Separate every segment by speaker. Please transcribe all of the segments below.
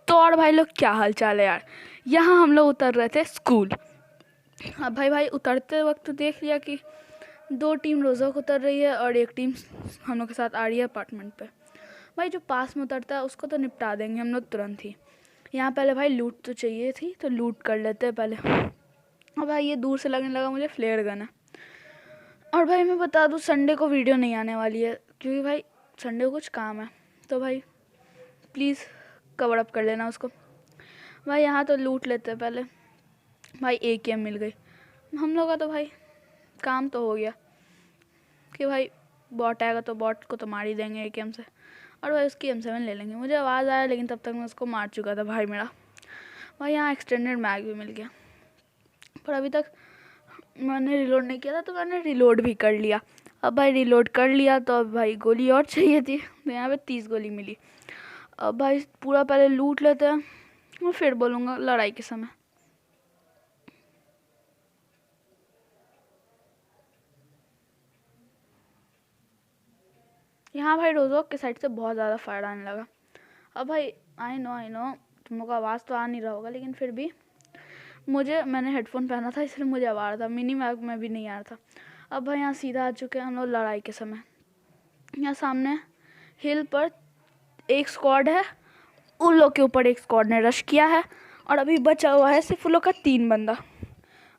Speaker 1: तो और भाई लोग क्या हाल चाल है यार। यहाँ हम लोग उतर रहे थे स्कूल। अब भाई उतरते वक्त देख लिया कि 2 टीम रोज़ोक उतर रही है और 1 टीम हम लोग के साथ आ रही है अपार्टमेंट पे। भाई जो पास में उतरता है उसको तो निपटा देंगे हम लोग तुरंत ही। यहाँ पहले भाई लूट तो चाहिए थी तो लूट कर लेते हैं पहले। अब भाई ये दूर से लगने लगा मुझे फ्लेयर गन है। और भाई मैं बता दूँ संडे को वीडियो नहीं आने वाली है क्योंकि भाई संडे को कुछ काम है, तो भाई प्लीज़ कवर अप कर लेना उसको। भाई यहाँ तो लूट लेते हैं पहले। भाई AKM मिल गई हम लोग का, तो भाई काम तो हो गया कि भाई बॉट आएगा तो बॉट को तो मार ही देंगे AKM से, और भाई उसकी M7 ले लेंगे। मुझे आवाज़ आया लेकिन तब तक मैं उसको मार चुका था भाई मेरा। भाई यहाँ एक्सटेंडेड मैग भी मिल गया, पर अभी तक मैंने रिलोड नहीं किया था तो मैंने रिलोड भी कर लिया। अब भाई रिलोड कर लिया तो अब भाई गोली और चाहिए थी, तो यहाँ पे 30 गोली मिली। अब भाई पूरा पहले लूट लेते हैं और फिर बोलूँगा लड़ाई के समय। यहाँ भाई रोज़ोक के साइड से बहुत ज़्यादा फायर आने लगा। अब भाई आई नो तुम लोग का आवाज़ तो आ नहीं रहा होगा, लेकिन फिर भी मैंने हेडफोन पहना था इसलिए मुझे आवाज़ आ रहा था। मिनी मैप में भी नहीं आ रहा था। अब भाई यहाँ सीधा आ चुके हैं हम लोग लड़ाई के समय। यहाँ सामने हिल पर एक स्क्वाड है, उन लोग के ऊपर एक स्क्वाड ने रश किया है और अभी बचा हुआ है सिर्फ उन लोग का 3 बंदा।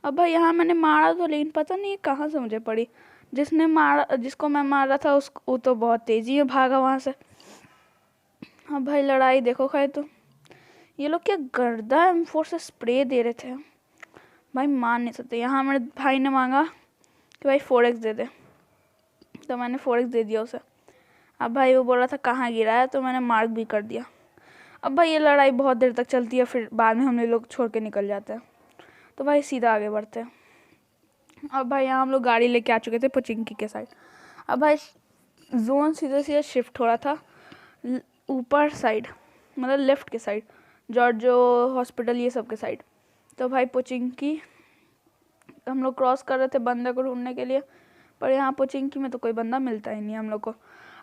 Speaker 1: अब भाई यहाँ मैंने मारा तो, लेकिन पता नहीं कहाँ से मुझे पड़ी। जिसको मैं मार रहा था वो तो बहुत तेज़ी में भागा वहाँ से। अब भाई लड़ाई देखो खाए तो ये लोग क्या गर्दा M4 से स्प्रे दे रहे थे, भाई मान नहीं सकते। यहाँ मेरे भाई ने मांगा कि भाई 4x दे दे, तो मैंने 4x दे दिया उसे। अब भाई वो बोल रहा था कहाँ गिरा है, तो मैंने मार्क भी कर दिया। अब भाई ये लड़ाई बहुत देर तक चलती है, फिर बाद में हम लोग छोड़ के निकल जाते हैं, तो भाई सीधा आगे बढ़ते हैं। अब भाई यहाँ हम लोग गाड़ी लेके आ चुके थे पोचिंकी के साइड। अब भाई जोन सीधे शिफ्ट हो रहा था ऊपर साइड, मतलब लेफ़्ट के साइड, जॉर्जो हॉस्पिटल ये सब के साइड। तो भाई पोचिंकी हम लोग क्रॉस कर रहे थे बंदे को ढूंढने के लिए, पर यहाँ पोचिंकी में तो कोई बंदा मिलता ही नहीं हम लोग को।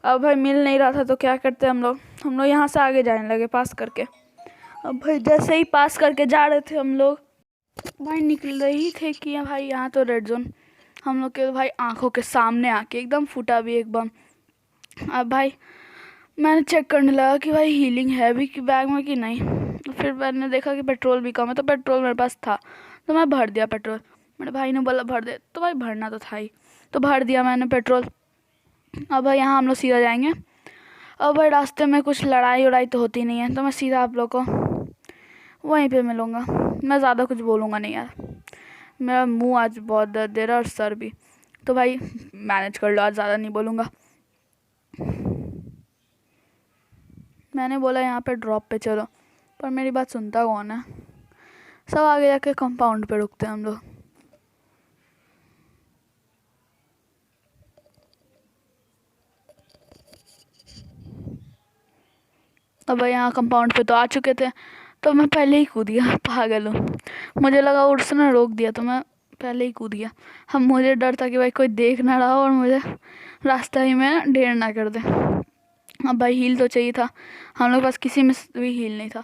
Speaker 1: अब भाई मिल नहीं रहा था तो क्या करते हम लोग यहाँ से आगे जाने लगे पास करके। अब भाई जैसे ही पास करके जा रहे थे हम लोग, भाई निकल रहे ही थे कि भाई यहाँ तो रेड जोन हम लोग के भाई आंखों के सामने आके एकदम फूटा भी एक बम। अब भाई मैंने चेक करने लगा कि भाई हीलिंग है भी कि बैग में कि नहीं। फिर मैंने देखा कि पेट्रोल भी कम है, तो पेट्रोल मेरे पास था तो मैं भर दिया पेट्रोल। मेरे भाई ने बोला भर दे, तो भाई भरना तो था ही, तो भर दिया मैंने पेट्रोल। अब भाई यहाँ हम लोग सीधा जाएंगे। अब भाई रास्ते में कुछ लड़ाई तो होती नहीं है, तो मैं सीधा आप लोग को वहीं पे मिलूँगा। मैं ज़्यादा कुछ बोलूँगा नहीं यार, मेरा मुंह आज बहुत दर्द दे रहा है और सर भी, तो भाई मैनेज कर लो, आज ज़्यादा नहीं बोलूँगा। मैंने बोला यहाँ पे ड्रॉप पे चलो, पर मेरी बात सुनता कौन है। सब आगे जाके कंपाउंड पे रुकते हैं हम लोग। अब भाई यहाँ कंपाउंड पे तो आ चुके थे, तो मैं पहले ही कूद गया, पागल हूँ। मुझे लगा उसने रोक दिया तो मैं पहले ही कूद गया। मुझे डर था कि भाई कोई देख ना रहा और मुझे रास्ता ही में ढेर ना कर दे। अब भाई हील तो चाहिए था, हम लोग पास किसी में भी हील नहीं था।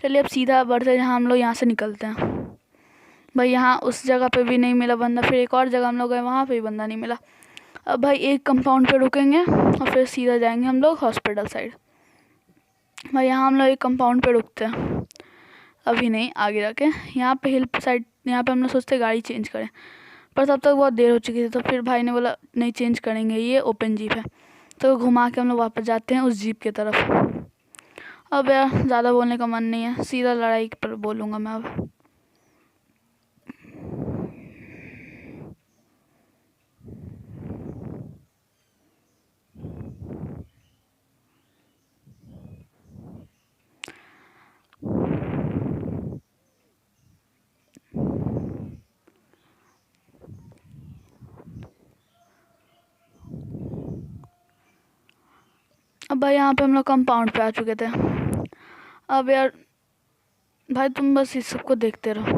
Speaker 1: चलिए अब सीधा बढ़ते जहाँ हम लोग यहाँ से निकलते हैं। भाई यहाँ उस जगह पे भी नहीं मिला बंदा, फिर एक और जगह हम लोग गए वहाँ पे भी बंदा नहीं मिला। अब भाई एक कंपाउंड पे रुकेंगे और फिर सीधा जाएंगे हम लोग हॉस्पिटल साइड। भाई यहाँ हम लोग एक कंपाउंड पे रुकते हैं, अभी नहीं आगे जाके। यहाँ पे हिल साइड, यहाँ पे हम लोग सोचते गाड़ी चेंज करें, पर तब तक बहुत देर हो चुकी थी, तो फिर भाई ने बोला नहीं चेंज करेंगे, ये ओपन जीप है। तो घुमा के हम लोग वापस जाते हैं उस जीप की तरफ। अब यार ज़्यादा बोलने का मन नहीं है, सीधा लड़ाई पर बोलूँगा मैं अब। अब भाई यहाँ पे हम लोग कंपाउंड पे आ चुके थे। अब यार भाई तुम बस इस सबको देखते रहो,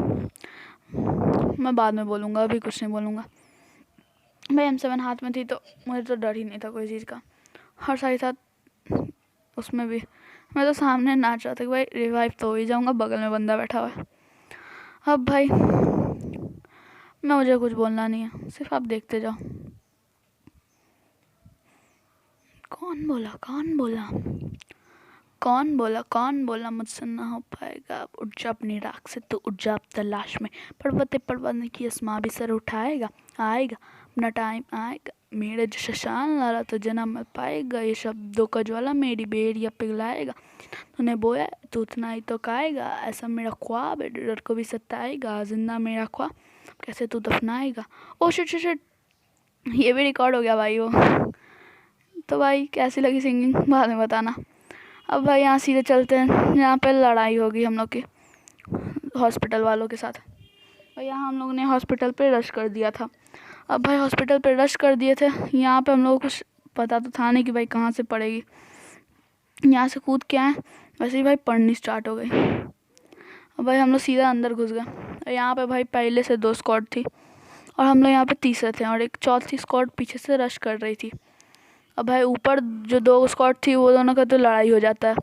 Speaker 1: मैं बाद में बोलूँगा, अभी कुछ नहीं बोलूँगा। भाई M7 हाथ में थी तो मुझे तो डर ही नहीं था कोई चीज़ का, और साथ ही साथ उसमें भी मैं तो सामने नाच रहा था कि भाई रिवाइव तो हो ही जाऊँगा, बगल में बंदा बैठा हुआ है। अब भाई मुझे कुछ बोलना नहीं है, सिर्फ आप देखते जाओ। कौन बोला कौन बोला मुझसे ना हो पाएगा। उठ जा अपनी राख से, तो उठ जा अब तलाश में, पर्वत की आसमां भी सर उठाएगा, आएगा अपना टाइम आएगा, मेरे जो शशान लाला तो जन्म मिल पाएगा, ये शब्दों का ज्वाला मेरी बेड़िया पिघलाएगा, तूने बोया तो उतना ही तो खाएगा, ऐसा मेरा ख्वाब है डर को भी सताएगा, जिंदा मेरा ख्वाब कैसे तू दफनाएगा। ओ शिट, ये भी रिकॉर्ड हो गया भाई वो। तो भाई कैसी लगी सिंगिंग बाद में बताना। अब भाई यहाँ सीधे चलते हैं, यहाँ पे लड़ाई होगी हम लोग की हॉस्पिटल वालों के साथ। और यहाँ हम लोगों ने हॉस्पिटल पे रश कर दिया था। अब भाई हॉस्पिटल पे रश कर दिए थे, यहाँ पे हम लोगों को कुछ पता तो था नहीं कि भाई कहाँ से पड़ेगी। यहाँ से कूद के आए, वैसे ही भाई पढ़नी स्टार्ट हो गई। अब भाई हम लोग सीधा अंदर घुस गए। और यहाँ पे भाई पहले से 2 स्क्वाड थी और हम लोग यहाँ पे तीसरे थे, और एक चौथी स्क्वाड पीछे से रश कर रही थी। अब भाई ऊपर जो 2 स्क्वाड थी वो दोनों का तो लड़ाई हो जाता है।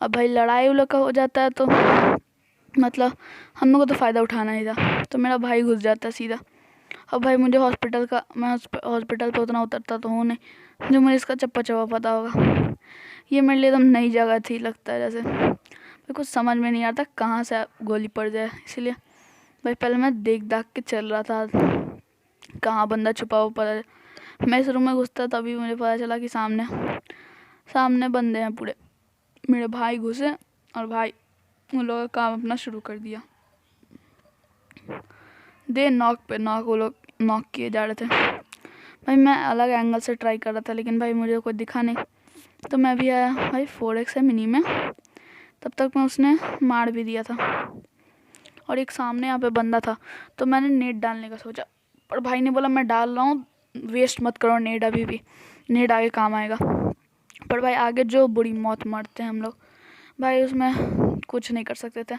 Speaker 1: अब भाई लड़ाई उन लोग का हो जाता है तो मतलब हम लोग को तो फ़ायदा उठाना ही था, तो मेरा भाई घुस जाता है सीधा। अब भाई मुझे मैं हॉस्पिटल पे उतना उतरता तो हूँ नहीं जो मुझे इसका चप्पा पता होगा। ये मेरे लिए एकदम नई जगह थी, लगता है जैसे मेरे कुछ समझ में नहीं आता कहाँ से गोली पड़ जाए, इसलिए भाई पहले मैं देख के चल रहा था कहाँ बंदा छुपा हुआ पता। मैं इस रूम में घुसता तभी मुझे पता चला कि सामने बंदे हैं पूरे। मेरे भाई घुसे और भाई उन लोगों का काम अपना शुरू कर दिया। नॉक वो लोग नॉक किए जा रहे थे। भाई मैं अलग एंगल से ट्राई कर रहा था लेकिन भाई मुझे कोई दिखा नहीं, तो मैं भी आया भाई 4x है मिनी में। तब तक मैं उसने मार भी दिया था और एक सामने यहाँ पे बंदा था, तो मैंने नेट डालने का सोचा, पर भाई ने बोला मैं डाल रहा हूँ, वेस्ट मत करो नेट, अभी भी नेट आगे काम आएगा। पर भाई आगे जो बुरी मौत मरते हैं हम लोग, भाई उसमें कुछ नहीं कर सकते थे,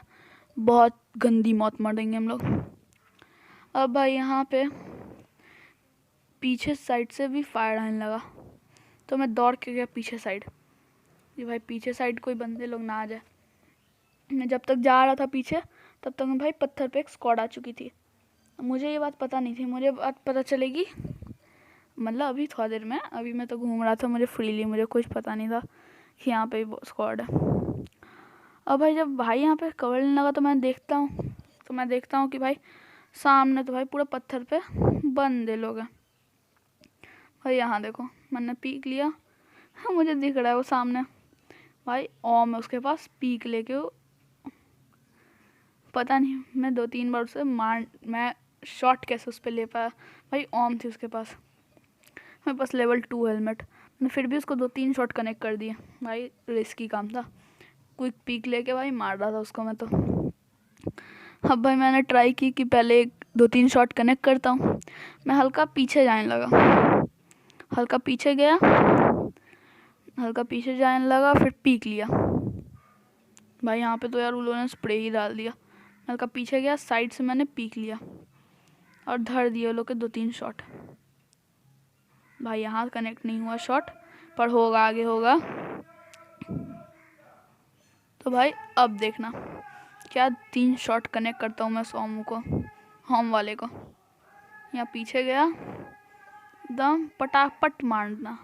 Speaker 1: बहुत गंदी मौत मरेंगे हम लोग। अब भाई यहाँ पे पीछे साइड से भी फायर आने लगा, तो मैं दौड़ के गया पीछे साइड कि भाई पीछे साइड कोई बंदे लोग ना आ जाए। मैं जब तक जा रहा था पीछे तब तक भाई पत्थर पे एक स्क्वाड आ चुकी थी। मुझे ये बात पता नहीं थी, मुझे बात पता चलेगी मतलब अभी थोड़ा देर में, अभी मैं तो घूम रहा था मुझे फ्रीली, मुझे कुछ पता नहीं था कि यहाँ पे वो स्क्वाड है। अब भाई जब भाई यहाँ पे कवर लेने लगा तो मैं देखता हूँ कि भाई सामने तो भाई पूरा पत्थर पे बंदे लोग हैं। भाई यहाँ देखो मैंने पीक लिया, मुझे दिख रहा है वो सामने भाई ओम है उसके पास, पीक लेके वो पता नहीं मैं 2-3 बार उसे मैं शॉट कैसे उस पर ले पाया। भाई ओम थी उसके पास, मेरे पास लेवल 2 हेलमेट, मैंने फिर भी उसको 2-3 शॉट कनेक्ट कर दिए। भाई रिस्की काम था, क्विक पीक लेके भाई मार रहा था उसको मैं तो। अब भाई मैंने ट्राई की कि पहले 2-3 शॉट कनेक्ट करता हूँ, मैं हल्का पीछे जाने लगा, फिर पीक लिया। भाई यहाँ पे तो यार उन लोगों ने स्प्रे ही डाल दिया। हल्का पीछे गया, साइड से मैंने पीक लिया और धर दिए लोग के 2-3 शॉट। भाई यहाँ कनेक्ट नहीं हुआ शॉट, पर होगा आगे होगा। तो भाई अब देखना क्या 3 शॉट कनेक्ट करता हूँ मैं होम वाले को। यहाँ पीछे गया, दम पटापट मारना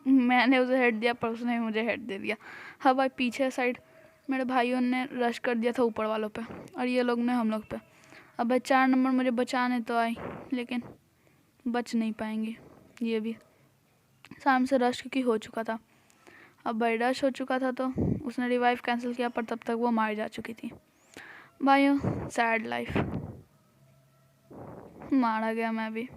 Speaker 1: मैंने उसे हेड दिया पर उसने मुझे हेड दे दिया। हाँ भाई पीछे साइड मेरे भाइयों ने रश कर दिया था ऊपर वालों पे और ये लोग ने हम लोग पे। अब भाई 4 नंबर मुझे बचाने तो आई लेकिन बच नहीं पाएंगे, ये भी सामने से रश क्योंकि हो चुका था। अब भाई रश हो चुका था तो उसने रिवाइव कैंसिल किया, पर तब तक वो मार जा चुकी थी। भाइयों सैड लाइफ, मारा गया मैं भी।